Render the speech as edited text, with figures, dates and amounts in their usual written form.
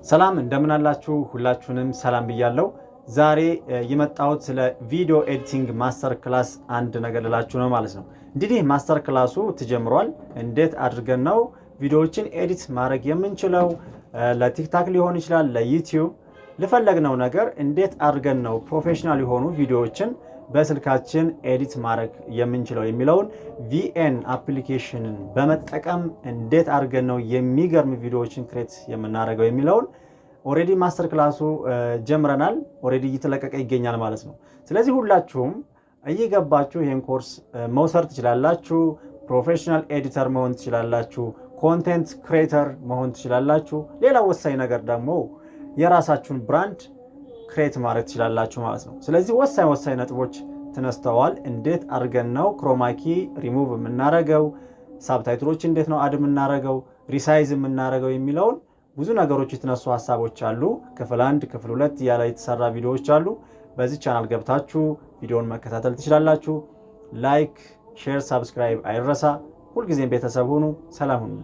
ሰላም እንደምን አላችሁ ሁላችሁንም ሰላም ብያለሁ። ዛሬ የመጣሁት ስለ ቪዲዮ ኤዲቲንግ ማስተር ክላስ አንድ ነገር ልላችሁ ነው ማለት ነው። እንግዲህ ማስተር ክላሱ ተጀምሯል። እንዴት አድርገን ነው ቪዲዮዎችን ኤዲት ማድረግ የምንችለው? ለቲክታክ ሊሆን ይችላል፣ ለዩቲዩብ ለፈለግነው ነገር እንዴት አድርገን ነው ፕሮፌሽናል የሆኑ ቪዲዮዎችን በስልካችን ኤዲት ማድረግ የምንችለው የሚለውን ቪኤን አፕሊኬሽንን በመጠቀም እንዴት አድርገን ነው የሚገርም ቪዲዮዎችን ክሬት የምናደርገው የሚለውን ኦሬዲ ማስተር ክላሱ ጀምረናል። ኦሬዲ እየተለቀቀ ይገኛል ማለት ነው። ስለዚህ ሁላችሁም እየገባችሁ ይሄን ኮርስ መውሰድ ትችላላችሁ። ፕሮፌሽናል ኤዲተር መሆን ትችላላችሁ። ኮንቴንት ክሬተር መሆን ትችላላችሁ። ሌላ ወሳኝ ነገር ደግሞ የራሳችሁን ብራንድ ክሬት ማድረግ ትችላላችሁ ማለት ነው። ስለዚህ ወሳኝ ነጥቦች ተነስተዋል። እንዴት አድርገን ነው ክሮማኪ ሪሙቭ የምናረገው፣ ሳብታይትሎች እንዴት ነው አድ የምናረገው፣ ሪሳይዝ የምናረገው የሚለውን ብዙ ነገሮች የተነሱ ሐሳቦች አሉ። ክፍል 1 ክፍል 2 ያለ የተሰራ ቪዲዮዎች አሉ። በዚህ ቻናል ገብታችሁ ቪዲዮውን መከታተል ትችላላችሁ። ላይክ፣ ሼር፣ ሰብስክራይብ አይረሳ። ሁልጊዜም ቤተሰብ ሁኑ። ሰላም ሁኑ።